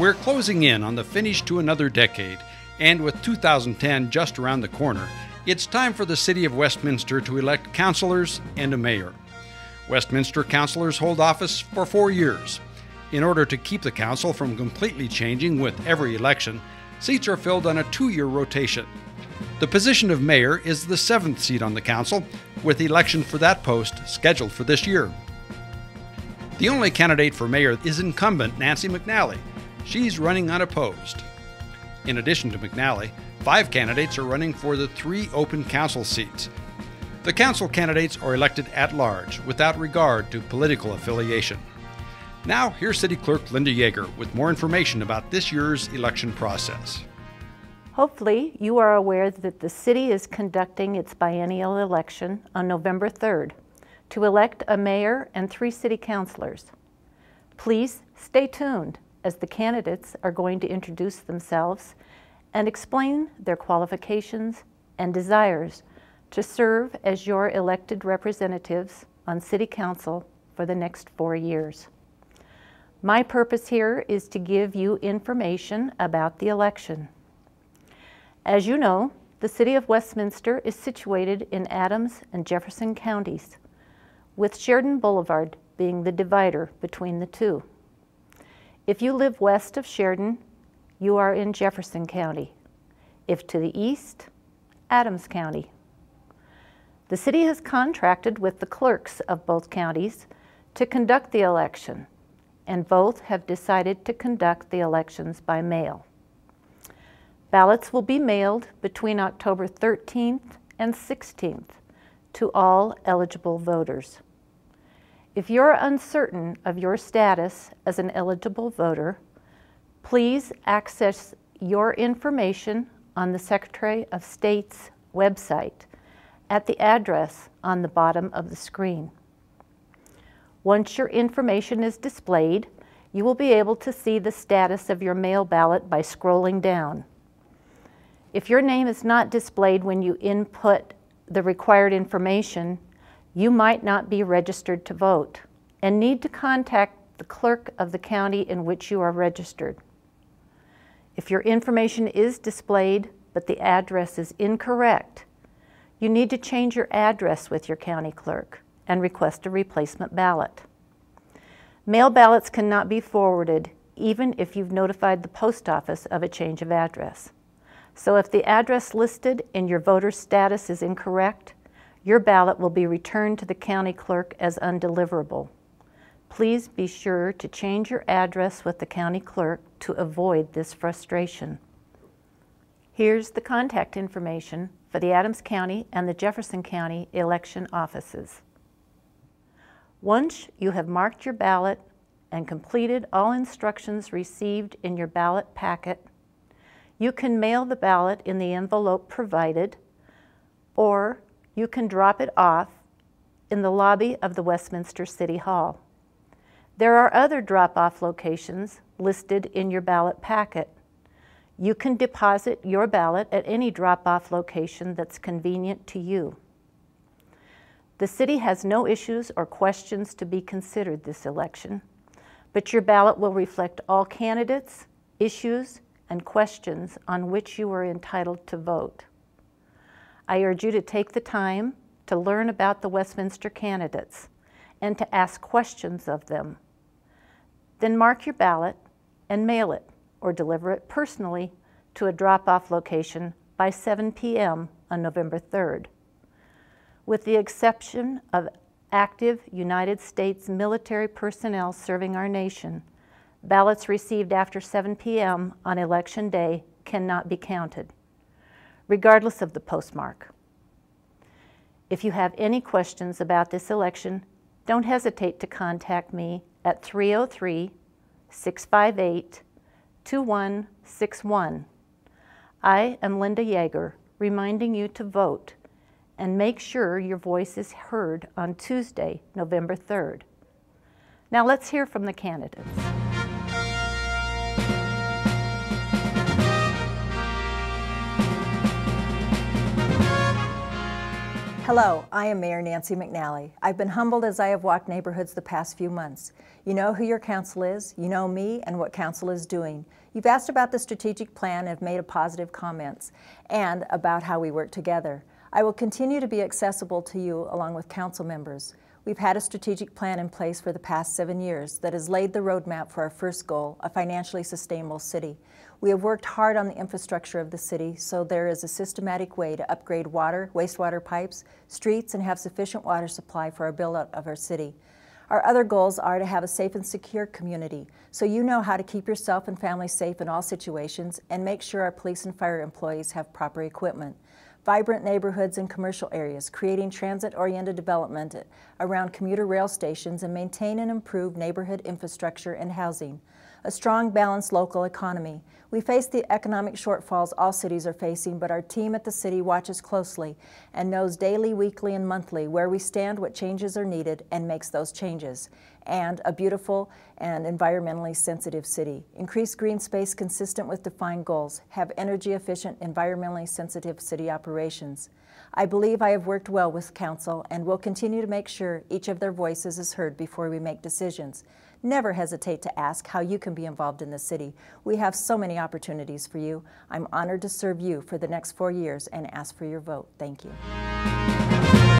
We're closing in on the finish to another decade, and with 2010 just around the corner, it's time for the City of Westminster to elect councilors and a mayor. Westminster councilors hold office for 4 years. In order to keep the council from completely changing with every election, seats are filled on a 2-year rotation. The position of mayor is the 7th seat on the council, with election for that post scheduled for this year. The only candidate for mayor is incumbent Nancy McNally. She's running unopposed. In addition to McNally, 5 candidates are running for the 3 open council seats. The council candidates are elected at large, without regard to political affiliation. Now, here's City Clerk Linda Yeager with more information about this year's election process. Hopefully, you are aware that the city is conducting its biennial election on November 3rd to elect a mayor and 3 city councilors. Please stay tuned, as the candidates are going to introduce themselves and explain their qualifications and desires to serve as your elected representatives on City Council for the next 4 years. My purpose here is to give you information about the election. As you know, the City of Westminster is situated in Adams and Jefferson counties, with Sheridan Boulevard being the divider between the two. If you live west of Sheridan, you are in Jefferson County. If to the east, Adams County. The city has contracted with the clerks of both counties to conduct the election, and both have decided to conduct the elections by mail. Ballots will be mailed between October 13th and 16th to all eligible voters. If you're uncertain of your status as an eligible voter, please access your information on the Secretary of State's website at the address on the bottom of the screen. Once your information is displayed, you will be able to see the status of your mail ballot by scrolling down. If your name is not displayed when you input the required information, you might not be registered to vote and need to contact the clerk of the county in which you are registered. If your information is displayed but the address is incorrect, you need to change your address with your county clerk and request a replacement ballot. Mail ballots cannot be forwarded even if you've notified the post office of a change of address. So if the address listed in your voter status is incorrect, your ballot will be returned to the county clerk as undeliverable. Please be sure to change your address with the county clerk to avoid this frustration. Here's the contact information for the Adams County and the Jefferson County election offices. Once you have marked your ballot and completed all instructions received in your ballot packet, you can mail the ballot in the envelope provided, or you can drop it off in the lobby of the Westminster City Hall. There are other drop-off locations listed in your ballot packet. You can deposit your ballot at any drop-off location that's convenient to you. The city has no issues or questions to be considered this election, but your ballot will reflect all candidates, issues, and questions on which you are entitled to vote. I urge you to take the time to learn about the Westminster candidates and to ask questions of them. Then mark your ballot and mail it or deliver it personally to a drop-off location by 7 p.m. on November 3rd. With the exception of active United States military personnel serving our nation, ballots received after 7 p.m. on Election Day cannot be counted, regardless of the postmark. If you have any questions about this election, don't hesitate to contact me at 303-658-2161. I am Linda Yeager, reminding you to vote and make sure your voice is heard on Tuesday, November 3rd. Now let's hear from the candidates. Hello, I am Mayor Nancy McNally. I've been humbled as I have walked neighborhoods the past few months. You know who your council is, you know me and what council is doing. You've asked about the strategic plan and have made positive comments and about how we work together. I will continue to be accessible to you along with council members. We've had a strategic plan in place for the past 7 years that has laid the roadmap for our first goal, a financially sustainable city. We have worked hard on the infrastructure of the city, so there is a systematic way to upgrade water, wastewater pipes, streets, and have sufficient water supply for our build-out of our city. Our other goals are to have a safe and secure community, so you know how to keep yourself and family safe in all situations and make sure our police and fire employees have proper equipment. Vibrant neighborhoods and commercial areas, creating transit-oriented development around commuter rail stations and maintain and improve neighborhood infrastructure and housing. A strong, balanced local economy. We face the economic shortfalls all cities are facing, but our team at the city watches closely and knows daily, weekly, and monthly where we stand, what changes are needed, and makes those changes. And a beautiful and environmentally sensitive city. Increase green space consistent with defined goals. Have energy-efficient, environmentally sensitive city operations. I believe I have worked well with council and will continue to make sure each of their voices is heard before we make decisions. Never hesitate to ask how you can be involved in the city. We have so many opportunities for you. I'm honored to serve you for the next 4 years and ask for your vote. Thank you.